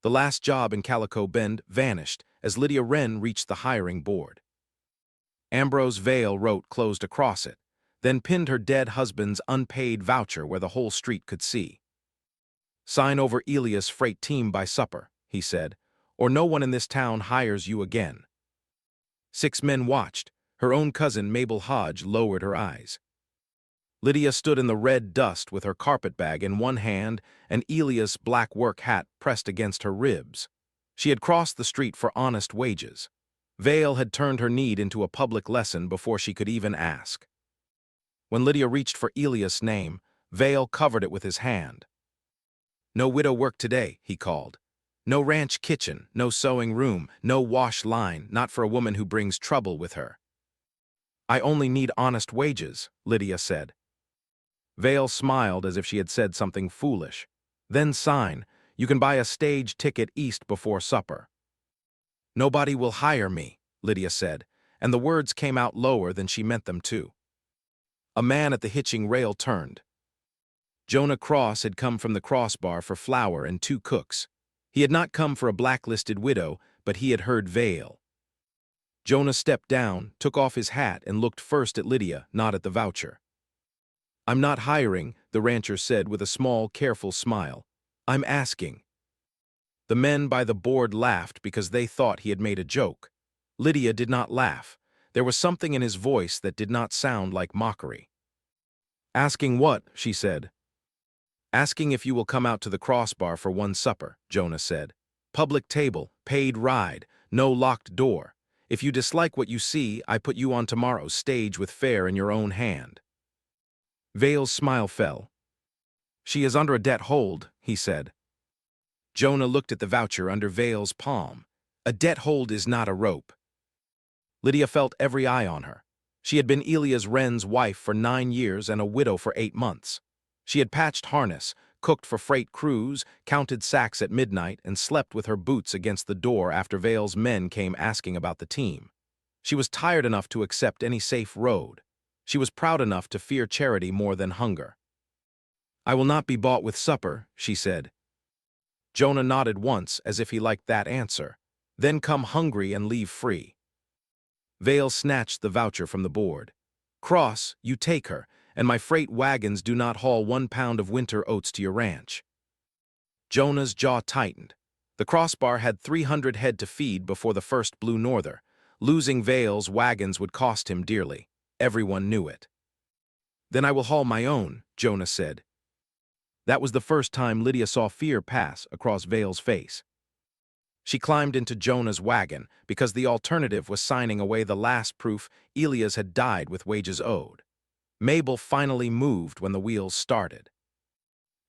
The last job in Calico Bend vanished as Lydia Wren reached the hiring board. Ambrose Vale wrote closed across it, then pinned her dead husband's unpaid voucher where the whole street could see. "Sign over Elias' freight team by supper," he said, "or no one in this town hires you again." 6 men watched. Her own cousin, Mabel Hodge, lowered her eyes. Lydia stood in the red dust with her carpetbag in one hand and Elias' black work hat pressed against her ribs. She had crossed the street for honest wages. Vale had turned her need into a public lesson before she could even ask. When Lydia reached for Elias' name, Vale covered it with his hand. "No widow work today," he called. "No ranch kitchen, no sewing room, no wash line, not for a woman who brings trouble with her." "I only need honest wages," Lydia said. Vale smiled as if she had said something foolish. "Then sign. You can buy a stage ticket east before supper." "Nobody will hire me," Lydia said, and the words came out lower than she meant them to. A man at the hitching rail turned. Jonah Cross had come from the crossbar for flour and 2 cooks. He had not come for a blacklisted widow, but he had heard Vale. Jonah stepped down, took off his hat, and looked first at Lydia, not at the voucher. "I'm not hiring," the rancher said with a small, careful smile. "I'm asking." The men by the board laughed because they thought he had made a joke. Lydia did not laugh. There was something in his voice that did not sound like mockery. "Asking what?" she said. "Asking if you will come out to the crossbar for one supper," Jonah said. "Public table, paid ride, no locked door. If you dislike what you see, I put you on tomorrow's stage with fare in your own hand." Vale's smile fell. "She is under a debt hold," he said. Jonah looked at the voucher under Vale's palm. "A debt hold is not a rope." Lydia felt every eye on her. She had been Elias Wren's wife for 9 years and a widow for 8 months. She had patched harness, cooked for freight crews, counted sacks at midnight, and slept with her boots against the door after Vale's men came asking about the team. She was tired enough to accept any safe road. She was proud enough to fear charity more than hunger. "I will not be bought with supper," she said. Jonah nodded once as if he liked that answer. "Then come hungry and leave free." Vale snatched the voucher from the board. "Cross, you take her, and my freight wagons do not haul 1 pound of winter oats to your ranch." Jonah's jaw tightened. The crossbar had 300 head to feed before the first Blue Norther. Losing Vale's wagons would cost him dearly. Everyone knew it. "Then I will haul my own," Jonah said. That was the first time Lydia saw fear pass across Vale's face. She climbed into Jonah's wagon because the alternative was signing away the last proof Elias had died with wages owed. Mabel finally moved when the wheels started.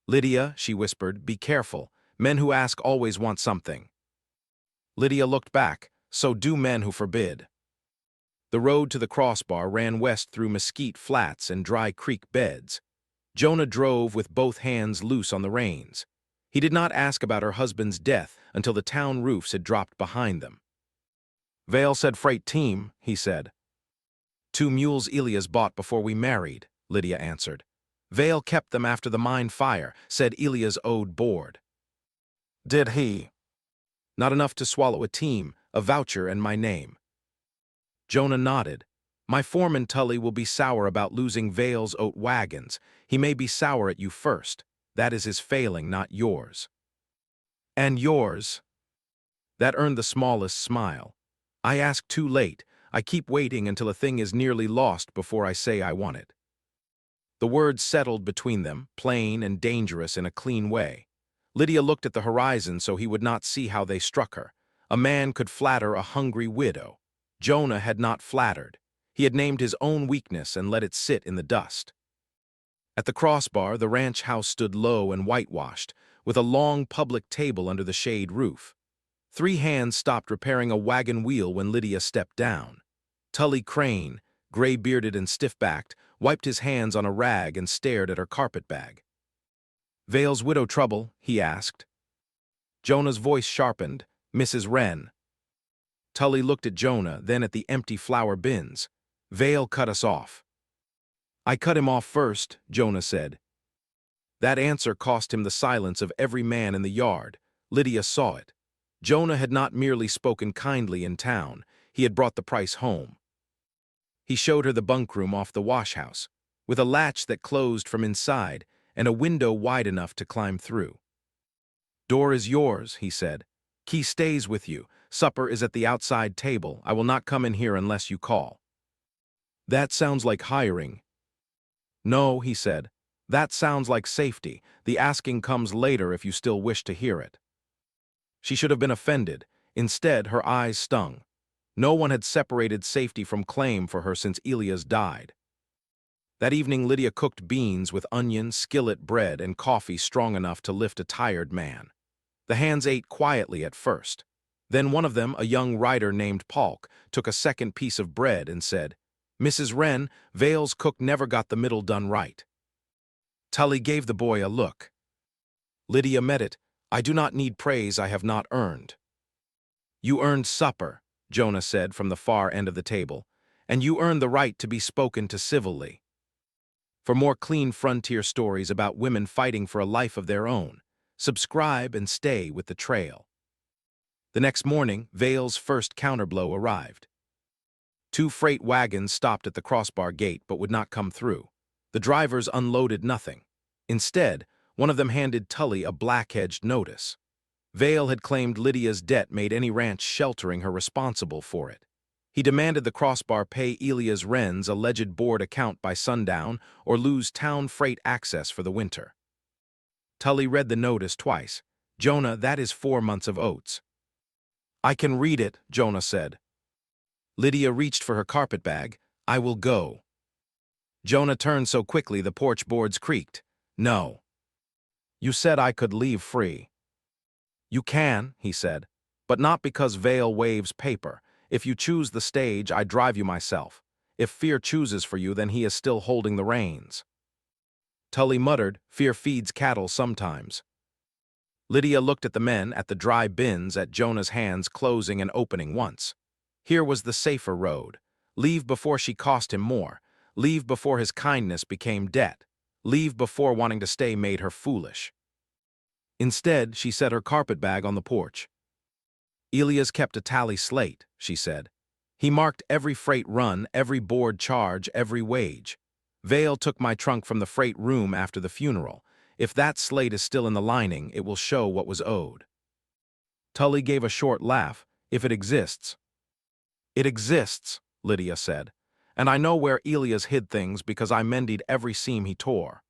"Lydia," she whispered, "be careful. Men who ask always want something." Lydia looked back. So do men who forbid. The road to the crossbar ran west through mesquite flats and dry creek beds. Jonah drove with both hands loose on the reins. He did not ask about her husband's death until the town roofs had dropped behind them. "Vale said freight team," he said. "2 mules Elias bought before we married," Lydia answered. "Vale kept them after the mine fire, said Elias owed board." "Did he?" "Not enough to swallow a team, a voucher, and my name." Jonah nodded. "My foreman Tully will be sour about losing Vale's oat wagons. He may be sour at you first. That is his failing, not yours." "And yours?" That earned the smallest smile. "I ask too late. I keep waiting until a thing is nearly lost before I say I want it." The words settled between them, plain and dangerous in a clean way. Lydia looked at the horizon so he would not see how they struck her. A man could flatter a hungry widow. Jonah had not flattered. He had named his own weakness and let it sit in the dust. At the crossbar, the ranch house stood low and whitewashed, with a long public table under the shade roof. 3 hands stopped repairing a wagon wheel when Lydia stepped down. Tully Crane, gray-bearded and stiff-backed, wiped his hands on a rag and stared at her carpetbag. "Vale's widow trouble?" he asked. Jonah's voice sharpened. "Mrs. Wren." Tully looked at Jonah, then at the empty flour bins. "Vale cut us off." "I cut him off first," Jonah said. That answer cost him the silence of every man in the yard. Lydia saw it. Jonah had not merely spoken kindly in town, he had brought the price home. He showed her the bunk room off the wash house, with a latch that closed from inside and a window wide enough to climb through. "Door is yours," he said. "Key stays with you. Supper is at the outside table. I will not come in here unless you call." "That sounds like hiring." "No," he said. "That sounds like safety. The asking comes later if you still wish to hear it." She should have been offended. Instead, her eyes stung. No one had separated safety from claim for her since Elias died. That evening, Lydia cooked beans with onion, skillet bread, and coffee strong enough to lift a tired man. The hands ate quietly at first. Then one of them, a young writer named Polk, took a second piece of bread and said, "Mrs. Wren, Vale's cook never got the middle done right." Tully gave the boy a look. Lydia met it. "I do not need praise I have not earned." "You earned supper," Jonah said from the far end of the table, "and you earned the right to be spoken to civilly." For more clean frontier stories about women fighting for a life of their own, subscribe and stay with the trail. The next morning, Vale's first counterblow arrived. 2 freight wagons stopped at the crossbar gate but would not come through. The drivers unloaded nothing. Instead, one of them handed Tully a black-edged notice. Vale had claimed Lydia's debt made any ranch sheltering her responsible for it. He demanded the crossbar pay Lydia Wren's alleged board account by sundown or lose town freight access for the winter. Tully read the notice twice. "Jonah, that is 4 months of oats." "I can read it," Jonah said. Lydia reached for her carpet bag. "I will go." Jonah turned so quickly the porch boards creaked. "No. You said I could leave free." "You can," he said, "but not because Vale waves paper. If you choose the stage, I drive you myself. If fear chooses for you, then he is still holding the reins." Tully muttered, "Fear feeds cattle sometimes." Lydia looked at the men, at the dry bins, at Jonah's hands closing and opening once. Here was the safer road. Leave before she cost him more. Leave before his kindness became debt. Leave before wanting to stay made her foolish. Instead, she set her carpetbag on the porch. "Elias kept a tally slate," she said. "He marked every freight run, every board charge, every wage. Vale took my trunk from the freight room after the funeral. If that slate is still in the lining, it will show what was owed." Tully gave a short laugh. "If it exists." "It exists," Lydia said. "And I know where Elias hid things because I mended every seam he tore."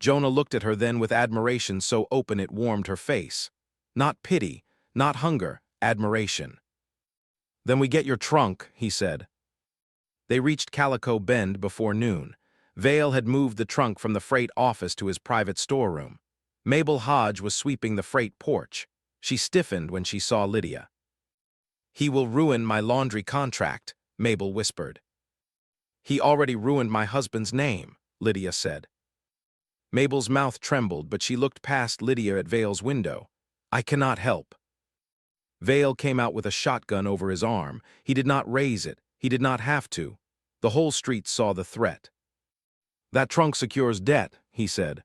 Jonah looked at her then with admiration so open it warmed her face. Not pity, not hunger, admiration. "Then we get your trunk," he said. They reached Calico Bend before noon. Vale had moved the trunk from the freight office to his private storeroom. Mabel Hodge was sweeping the freight porch. She stiffened when she saw Lydia. "He will ruin my laundry contract," Mabel whispered. "He already ruined my husband's name," Lydia said. Mabel's mouth trembled, but she looked past Lydia at Vale's window. "I cannot help." Vale came out with a shotgun over his arm. He did not raise it. He did not have to. The whole street saw the threat. "That trunk secures debt," he said.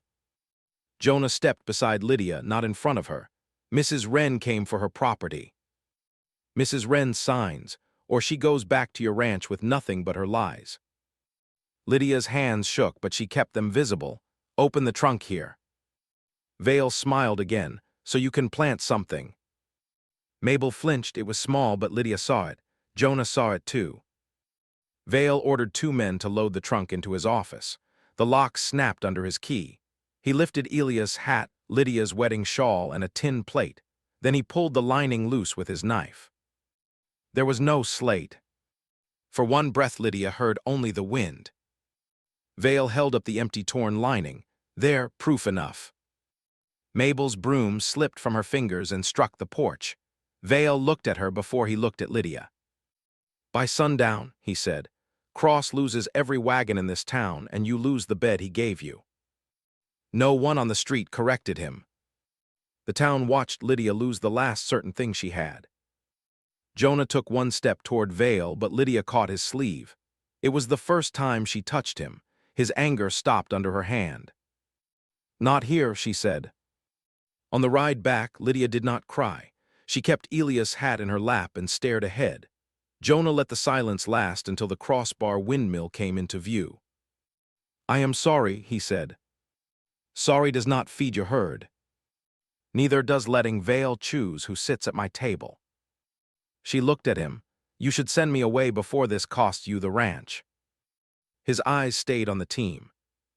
Jonah stepped beside Lydia, not in front of her. "Mrs. Wren came for her property." "Mrs. Wren signs, or she goes back to your ranch with nothing but her lies." Lydia's hands shook, but she kept them visible. "Open the trunk here." Vale smiled again. "So you can plant something." Mabel flinched. It was small, but Lydia saw it. Jonah saw it too. Vale ordered 2 men to load the trunk into his office. The lock snapped under his key. He lifted Elias' hat, Lydia's wedding shawl, and a tin plate. Then he pulled the lining loose with his knife. There was no slate. For one breath Lydia heard only the wind. Vale held up the empty torn lining. There, proof enough. Mabel's broom slipped from her fingers and struck the porch. Vale looked at her before he looked at Lydia. "By sundown," he said, "Cross loses every wagon in this town, and you lose the bed he gave you." No one on the street corrected him. The town watched Lydia lose the last certain thing she had. Jonah took 1 step toward Vale, but Lydia caught his sleeve. It was the first time she touched him. His anger stopped under her hand. "Not here," she said. On the ride back, Lydia did not cry. She kept Elias' hat in her lap and stared ahead. Jonah let the silence last until the crossbar windmill came into view. "I am sorry," he said. "Sorry does not feed your herd. Neither does letting Vale choose who sits at my table." She looked at him. "You should send me away before this costs you the ranch." His eyes stayed on the team.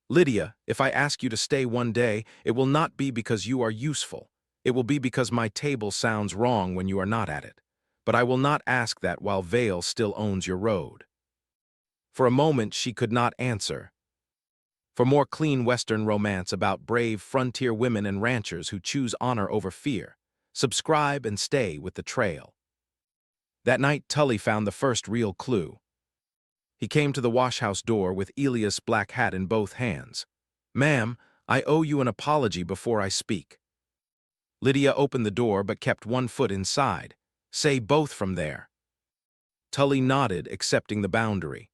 "Lydia, if I ask you to stay one day, it will not be because you are useful. It will be because my table sounds wrong when you are not at it. But I will not ask that while Vale still owns your road." For a moment she could not answer. For more clean Western romance about brave frontier women and ranchers who choose honor over fear, subscribe and stay with the trail. That night Tully found the first real clue. He came to the washhouse door with Elias' black hat in both hands. "Ma'am, I owe you an apology before I speak." Lydia opened the door but kept one foot inside. "Say both from there." Tully nodded, accepting the boundary.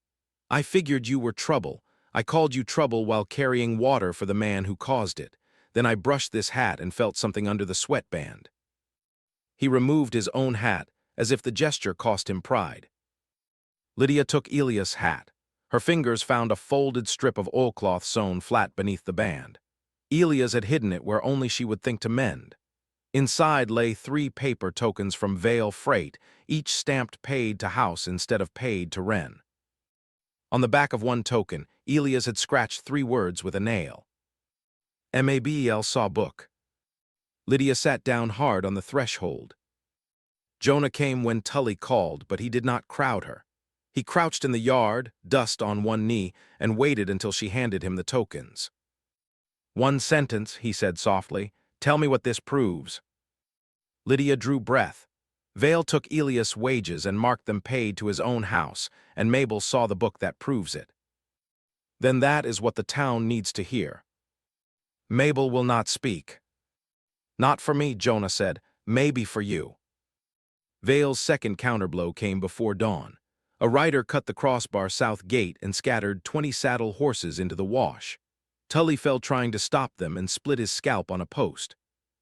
"I figured you were trouble. I called you trouble while carrying water for the man who caused it. Then I brushed this hat and felt something under the sweatband." He removed his own hat, as if the gesture cost him pride. Lydia took Elias' hat. Her fingers found a folded strip of oilcloth sewn flat beneath the band. Elias had hidden it where only she would think to mend. Inside lay 3 paper tokens from Vale Freight, each stamped paid to house instead of paid to Wren. On the back of one token, Elias had scratched 3 words with a nail. "Mabel saw book." Lydia sat down hard on the threshold. Jonah came when Tully called, but he did not crowd her. He crouched in the yard, dust on one knee, and waited until she handed him the tokens. "One sentence," he said softly. "Tell me what this proves." Lydia drew breath. Vale took Elias' wages and marked them paid to his own house, and Mabel saw the book that proves it. "Then that is what the town needs to hear." Mabel will not speak. "Not for me," Jonah said. "Maybe for you." Vale's second counterblow came before dawn. A rider cut the crossbar south gate and scattered 20 saddle horses into the wash. Tully fell trying to stop them and split his scalp on a post.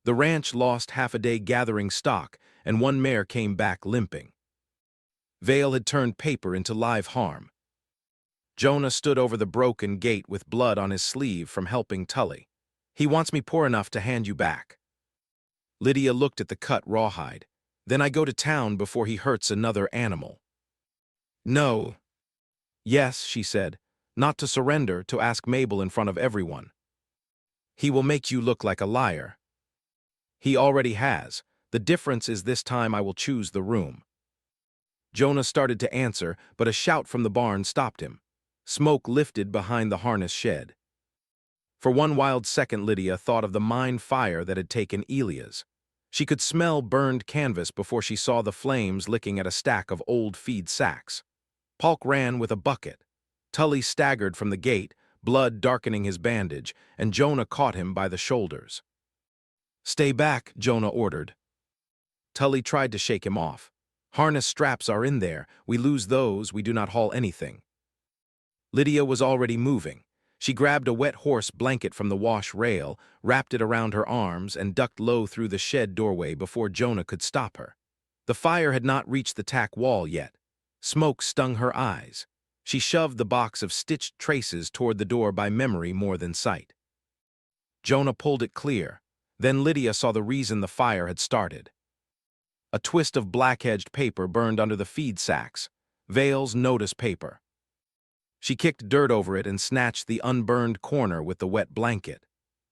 The ranch lost half a day gathering stock, and one mare came back limping. Vale had turned paper into live harm. Jonah stood over the broken gate with blood on his sleeve from helping Tully. "He wants me poor enough to hand you back." Lydia looked at the cut rawhide. "Then I go to town before he hurts another animal." "No." "Yes," she said. "Not to surrender, to ask Mabel in front of everyone." "He will make you look like a liar." "He already has. The difference is this time I will choose the room." Jonah started to answer, but a shout from the barn stopped him. Smoke lifted behind the harness shed. For one wild second Lydia thought of the mine fire that had taken Elias. She could smell burned canvas before she saw the flames licking at a stack of old feed sacks. Polk ran with a bucket. Tully staggered from the gate, blood darkening his bandage, and Jonah caught him by the shoulders. "Stay back," Jonah ordered. Tully tried to shake him off. "Harness straps are in there. We lose those, we do not haul anything." Lydia was already moving. She grabbed a wet horse blanket from the wash rail, wrapped it around her arms, and ducked low through the shed doorway before Jonah could stop her. The fire had not reached the tack wall yet. Smoke stung her eyes. She shoved the box of stitched traces toward the door by memory more than sight. Jonah pulled it clear. Then Lydia saw the reason the fire had started. A twist of black-edged paper burned under the feed sacks. Vale's notice paper. She kicked dirt over it and snatched the unburned corner with the wet blanket.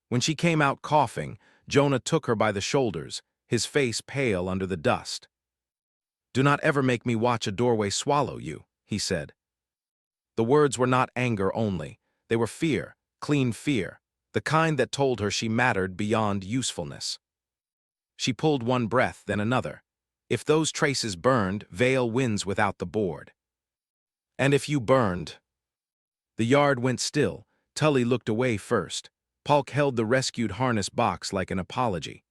When she came out coughing, Jonah took her by the shoulders, his face pale under the dust. "Do not ever make me watch a doorway swallow you," he said. The words were not anger only. They were fear, clean fear, the kind that told her she mattered beyond usefulness. She pulled one breath, then another. If those traces burned, Vale wins without the board. "And if you burned?" The yard went still. Tully looked away first. Polk held the rescued harness box like an apology.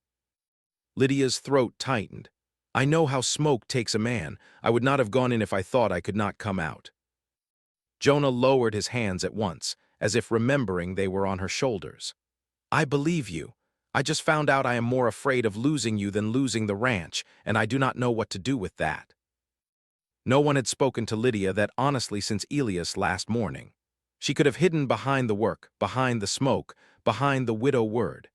Lydia's throat tightened. "I know how smoke takes a man. I would not have gone in if I thought I could not come out." Jonah lowered his hands at once, as if remembering they were on her shoulders. "I believe you. I just found out I am more afraid of losing you than losing the ranch, and I do not know what to do with that." No one had spoken to Lydia that honestly since Elias last morning. She could have hidden behind the work, behind the smoke, behind the widow word.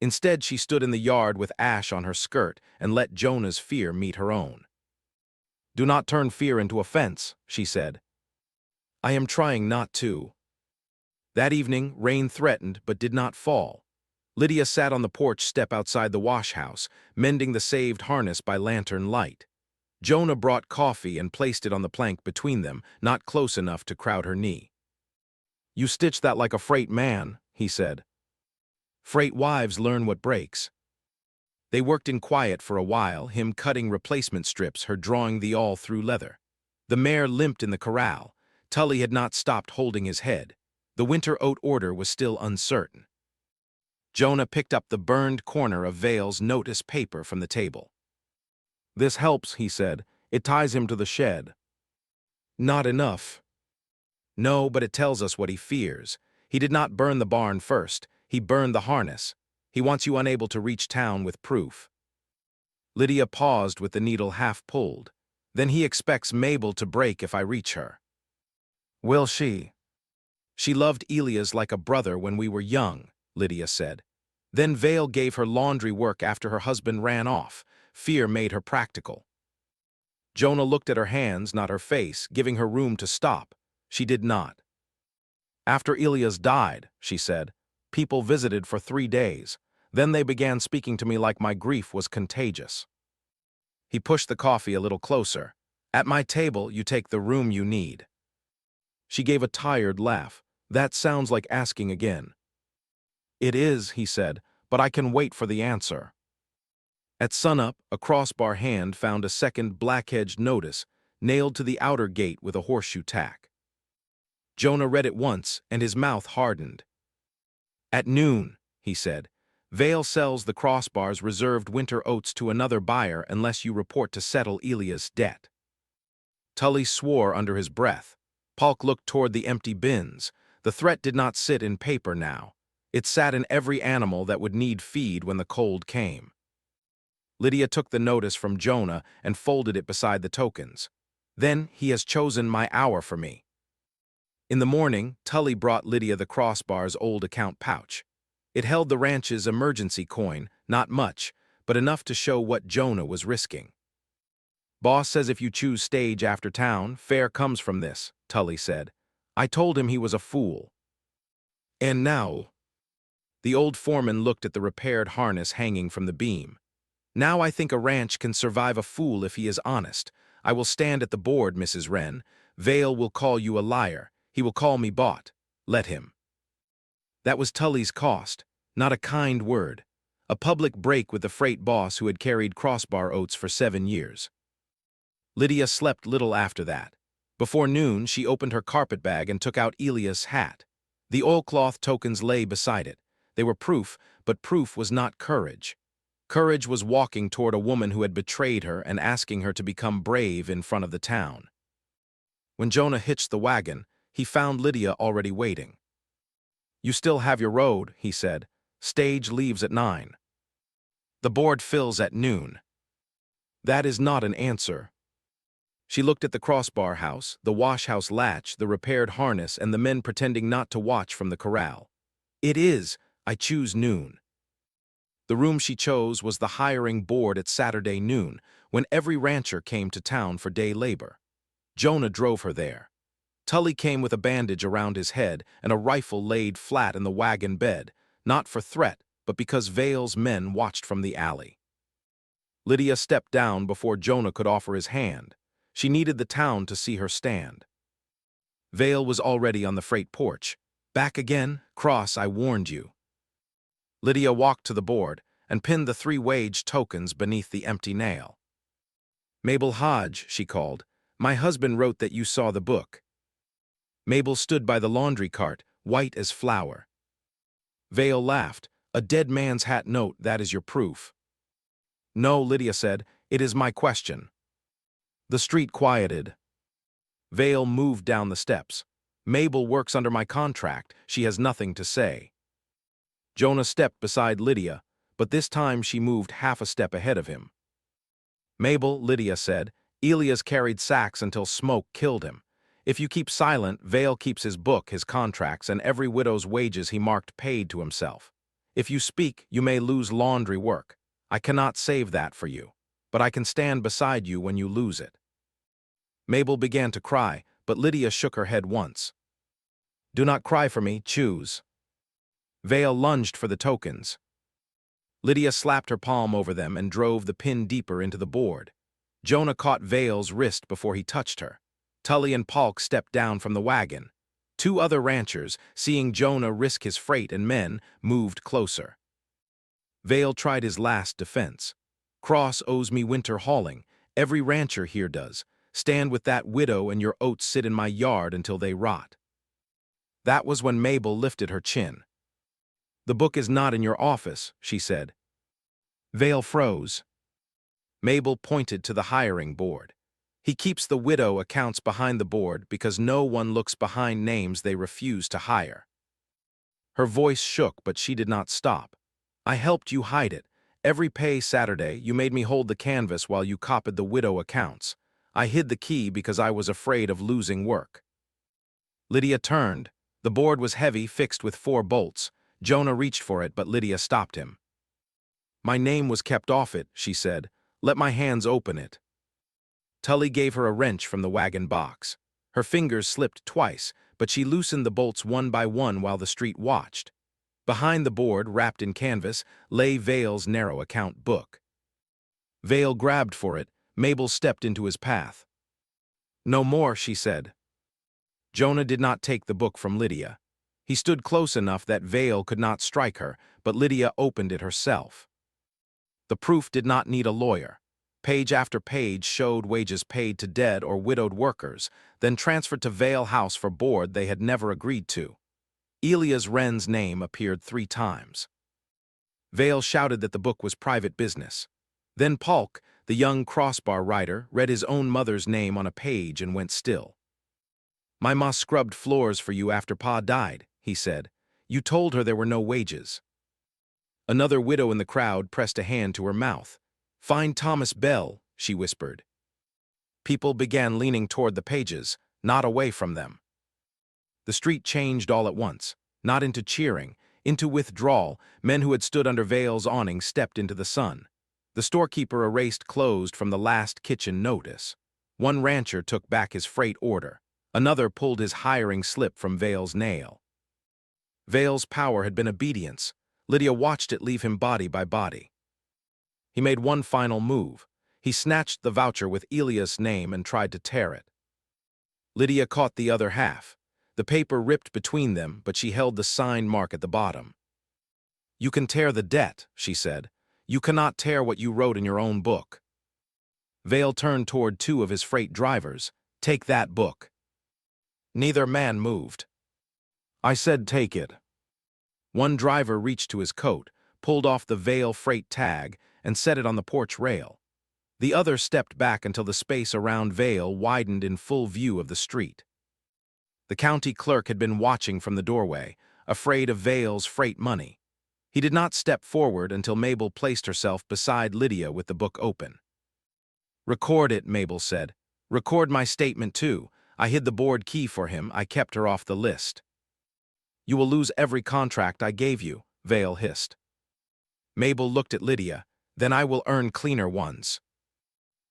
Instead, she stood in the yard with ash on her skirt and let Jonah's fear meet her own. "Do not turn fear into offense," she said. "I am trying not to." That evening, rain threatened but did not fall. Lydia sat on the porch step outside the wash house, mending the saved harness by lantern light. Jonah brought coffee and placed it on the plank between them, not close enough to crowd her knee. "You stitched that like a freight man," he said. "Freight wives learn what breaks." They worked in quiet for a while, him cutting replacement strips, her drawing the all-through leather. The mare limped in the corral. Tully had not stopped holding his head. The winter oat order was still uncertain. Jonah picked up the burned corner of Vale's notice paper from the table. "This helps," he said. "It ties him to the shed." "Not enough." "No, but it tells us what he fears. He did not burn the barn first. He burned the harness. He wants you unable to reach town with proof." Lydia paused with the needle half pulled. "Then he expects Mabel to break if I reach her." "Will she?" "She loved Elias like a brother when we were young," Lydia said. "Then Vale gave her laundry work after her husband ran off. Fear made her practical." Jonah looked at her hands, not her face, giving her room to stop. She did not. "After Elias died," she said, "people visited for 3 days. Then they began speaking to me like my grief was contagious." He pushed the coffee a little closer. "At my table, you take the room you need." She gave a tired laugh. "That sounds like asking again." "It is," he said, "but I can wait for the answer." At sunup, a crossbar hand found a second black-edged notice, nailed to the outer gate with a horseshoe tack. Jonah read it once, and his mouth hardened. "At noon," he said, "Vale sells the crossbar's reserved winter oats to another buyer unless you report to settle Elias' debt." Tully swore under his breath. Polk looked toward the empty bins. The threat did not sit in paper now. It sat in every animal that would need feed when the cold came. Lydia took the notice from Jonah and folded it beside the tokens. "Then he has chosen my hour for me." In the morning, Tully brought Lydia the crossbar's old account pouch. It held the ranch's emergency coin, not much, but enough to show what Jonah was risking. "Boss says if you choose stage after town, fare comes from this," Tully said. "I told him he was a fool." "And now?" The old foreman looked at the repaired harness hanging from the beam. "Now I think a ranch can survive a fool if he is honest. I will stand at the board, Mrs. Wren. Vale will call you a liar. He will call me bought. Let him." That was Tully's cost, not a kind word. A public break with the freight boss who had carried crossbar oats for 7 years. Lydia slept little after that. Before noon, she opened her carpetbag and took out Elias' hat. The oilcloth tokens lay beside it. They were proof, but proof was not courage. Courage was walking toward a woman who had betrayed her and asking her to become brave in front of the town. When Jonah hitched the wagon, he found Lydia already waiting. "You still have your road," he said. "Stage leaves at 9. The board fills at noon." "That is not an answer." She looked at the crossbar house, the wash house latch, the repaired harness, and the men pretending not to watch from the corral. "It is. I choose noon." The room she chose was the hiring board at Saturday noon, when every rancher came to town for day labor. Jonah drove her there. Tully came with a bandage around his head and a rifle laid flat in the wagon bed, not for threat, but because Vale's men watched from the alley. Lydia stepped down before Jonah could offer his hand. She needed the town to see her stand. Vale was already on the freight porch. "Back again? Cross, I warned you." Lydia walked to the board and pinned the 3 wage tokens beneath the empty nail. "Mabel Hodge," she called, "my husband wrote that you saw the book." Mabel stood by the laundry cart, white as flour. Vale laughed. "A dead man's hat note, that is your proof." "No," Lydia said, "it is my question." The street quieted. Vale moved down the steps. "Mabel works under my contract. She has nothing to say." Jonah stepped beside Lydia. but this time she moved half a step ahead of him. "Mabel," Lydia said, "Elias carried sacks until smoke killed him. If you keep silent, Vale keeps his book, his contracts, and every widow's wages he marked paid to himself. If you speak, you may lose laundry work. I cannot save that for you, but I can stand beside you when you lose it." Mabel began to cry, but Lydia shook her head once. "Do not cry for me, choose." Vale lunged for the tokens. Lydia slapped her palm over them and drove the pin deeper into the board. Jonah caught Vale's wrist before he touched her. Tully and Polk stepped down from the wagon. Two other ranchers, seeing Jonah risk his freight and men, moved closer. Vale tried his last defense. "Cross owes me winter hauling. Every rancher here does. Stand with that widow and your oats sit in my yard until they rot." That was when Mabel lifted her chin. "The book is not in your office," she said. Vale froze. Mabel pointed to the hiring board. "He keeps the widow accounts behind the board because no one looks behind names they refuse to hire." Her voice shook, but she did not stop. "I helped you hide it. Every pay Saturday, you made me hold the canvas while you copied the widow accounts. I hid the key because I was afraid of losing work." Lydia turned. The board was heavy, fixed with 4 bolts. Jonah reached for it, but Lydia stopped him. "My name was kept off it," she said. "Let my hands open it." Tully gave her a wrench from the wagon box. Her fingers slipped twice, but she loosened the bolts one by one while the street watched. Behind the board, wrapped in canvas, lay Vale's narrow account book. Vale grabbed for it. Mabel stepped into his path. "No more," she said. Jonah did not take the book from Lydia. He stood close enough that Vale could not strike her, but Lydia opened it herself. The proof did not need a lawyer. Page after page showed wages paid to dead or widowed workers, then transferred to Vale House for board they had never agreed to. Lydia Wren's name appeared 3 times. Vale shouted that the book was private business. Then Polk, the young crossbar rider, read his own mother's name on a page and went still. "My ma scrubbed floors for you after Pa died," he said. "You told her there were no wages." Another widow in the crowd pressed a hand to her mouth. "Find Thomas Bell," she whispered. People began leaning toward the pages, not away from them. The street changed all at once, not into cheering, into withdrawal. Men who had stood under Vale's awning stepped into the sun. The storekeeper erased "closed" from the last kitchen notice. One rancher took back his freight order. Another pulled his hiring slip from Vale's nail. Vale's power had been obedience. Lydia watched it leave him body by body. He made one final move. He snatched the voucher with Elias' name and tried to tear it. Lydia caught the other half. The paper ripped between them, but she held the sign mark at the bottom. "You can tear the debt," she said. "You cannot tear what you wrote in your own book." Vale turned toward 2 of his freight drivers. "Take that book." Neither man moved. "I said take it." One driver reached to his coat, pulled off the Vale freight tag, and set it on the porch rail. The other stepped back until the space around Vale widened in full view of the street. The county clerk had been watching from the doorway, afraid of Vale's freight money. He did not step forward until Mabel placed herself beside Lydia with the book open. "Record it," Mabel said. "Record my statement, too. I hid the board key for him. I kept her off the list." "You will lose every contract I gave you," Vale hissed. Mabel looked at Lydia. "Then I will earn cleaner ones."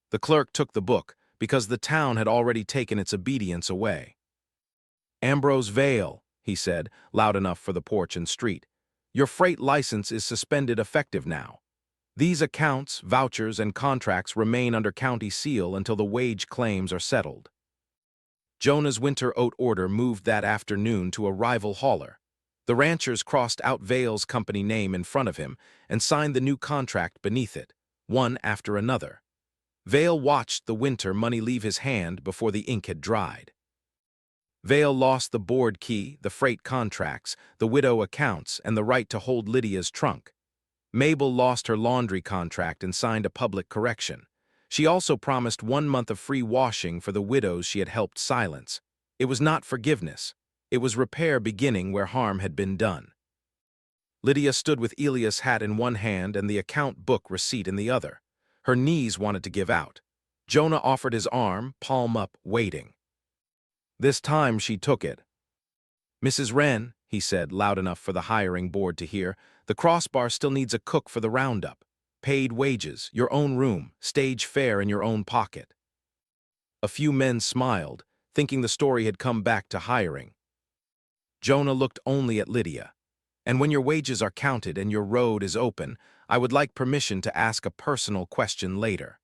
The clerk took the book, because the town had already taken its obedience away. "Ambrose Vale," he said, loud enough for the porch and street. "Your freight license is suspended effective now. These accounts, vouchers, and contracts remain under county seal until the wage claims are settled." Jonah's winter oat order moved that afternoon to a rival hauler. The ranchers crossed out Vale's company name in front of him and signed the new contract beneath it, one after another. Vale watched the winter money leave his hand before the ink had dried. Vale lost the board key, the freight contracts, the widow accounts, and the right to hold Lydia's trunk. Mabel lost her laundry contract and signed a public correction. She also promised 1 month of free washing for the widows she had helped silence. It was not forgiveness. It was repair beginning where harm had been done. Lydia stood with Elias' hat in one hand and the account book receipt in the other. Her knees wanted to give out. Jonah offered his arm, palm up, waiting. This time she took it. "Mrs. Wren," he said, loud enough for the hiring board to hear, "the Crossbar still needs a cook for the roundup. Paid wages, your own room, stage fare in your own pocket." A few men smiled, thinking the story had come back to hiring. Jonah looked only at Lydia. "And when your wages are counted and your road is open, I would like permission to ask a personal question later."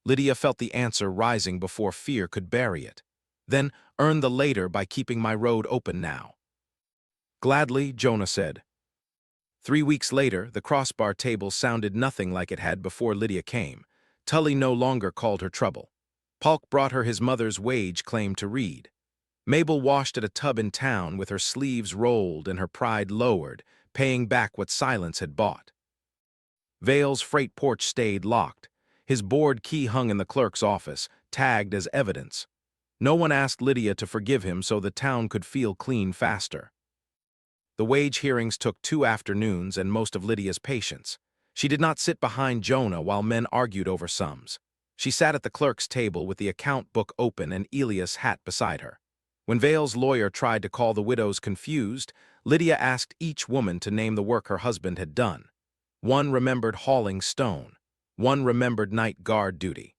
Lydia felt the answer rising before fear could bury it. "Then earn the later by keeping my road open now." "Gladly," Jonah said. 3 weeks later, the Crossbar table sounded nothing like it had before Lydia came. Tully no longer called her trouble. Polk brought her his mother's wage claim to read. Mabel washed at a tub in town with her sleeves rolled and her pride lowered, paying back what silence had bought. Vale's freight porch stayed locked. His board key hung in the clerk's office, tagged as evidence. No one asked Lydia to forgive him so the town could feel clean faster. The wage hearings took 2 afternoons and most of Lydia's patience. She did not sit behind Jonah while men argued over sums. She sat at the clerk's table with the account book open and Elias' hat beside her. When Vale's lawyer tried to call the widows confused, Lydia asked each woman to name the work her husband had done. One remembered hauling stone. One remembered night guard duty.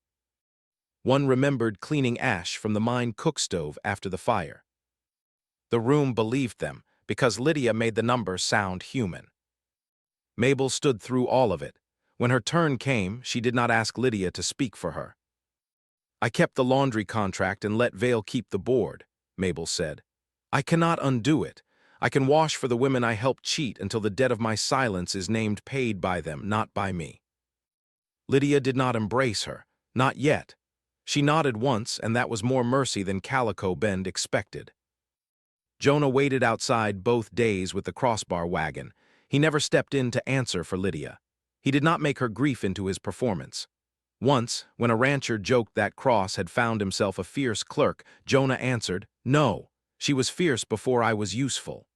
One remembered cleaning ash from the mine cook stove after the fire. The room believed them, because Lydia made the numbers sound human. Mabel stood through all of it. When her turn came, she did not ask Lydia to speak for her. "I kept the laundry contract and let Vale keep the board," Mabel said. "I cannot undo it. I can wash for the women I helped cheat until the debt of my silence is named paid by them, not by me." Lydia did not embrace her, not yet. She nodded once, and that was more mercy than Calico Bend expected. Jonah waited outside both days with the Crossbar wagon. He never stepped in to answer for Lydia. He did not make her grief into his performance. Once, when a rancher joked that Cross had found himself a fierce clerk, Jonah answered, "No, she was fierce before I was useful."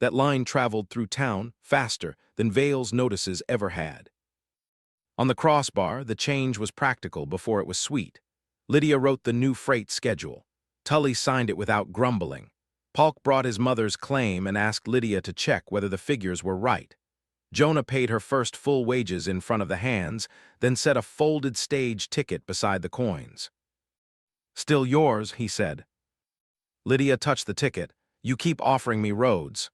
That line traveled through town faster than Vale's notices ever had. On the Crossbar, the change was practical before it was sweet. Lydia wrote the new freight schedule. Tully signed it without grumbling. Polk brought his mother's claim and asked Lydia to check whether the figures were right. Jonah paid her first full wages in front of the hands, then set a folded stage ticket beside the coins. "Still yours," he said. Lydia touched the ticket. "You keep offering me roads."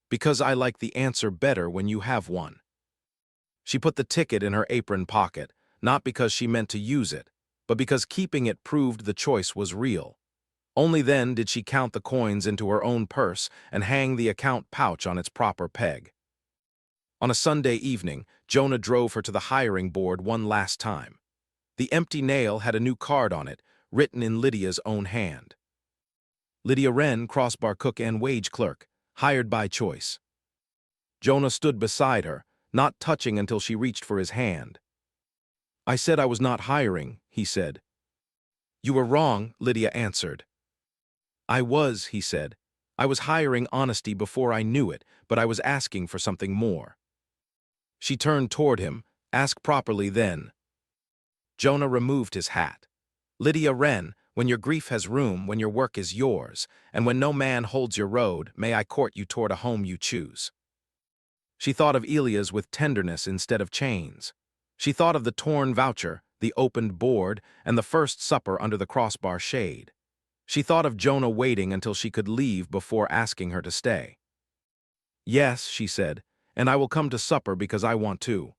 "Because I like the answer better when you have one." She put the ticket in her apron pocket, not because she meant to use it, but because keeping it proved the choice was real. Only then did she count the coins into her own purse and hang the account pouch on its proper peg. On a Sunday evening, Jonah drove her to the hiring board one last time. The empty nail had a new card on it, written in Lydia's own hand. "Lydia Wren, Crossbar cook and wage clerk, hired by choice." Jonah stood beside her, not touching until she reached for his hand. "I said I was not hiring," he said. "You were wrong," Lydia answered. "I was," he said. "I was hiring honesty before I knew it, but I was asking for something more." She turned toward him. "Ask properly then." Jonah removed his hat. "Lydia Wren, when your grief has room, when your work is yours, and when no man holds your road, may I court you toward a home you choose." She thought of Elias with tenderness instead of chains. She thought of the torn voucher, the opened board, and the first supper under the Crossbar shade. She thought of Jonah waiting until she could leave before asking her to stay. "Yes," she said, "and I will come to supper because I want to."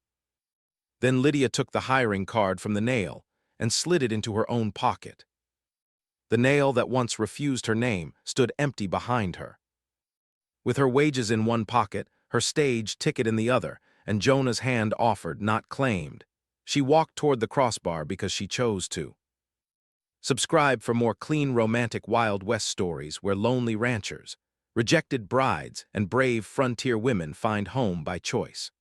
Then Lydia took the hiring card from the nail and slid it into her own pocket. The nail that once refused her name stood empty behind her. With her wages in one pocket, her stage ticket in the other, and Jonah's hand offered, not claimed, she walked toward the Crossbar because she chose to. Subscribe for more clean, romantic Wild West stories where lonely ranchers, rejected brides, and brave frontier women find home by choice.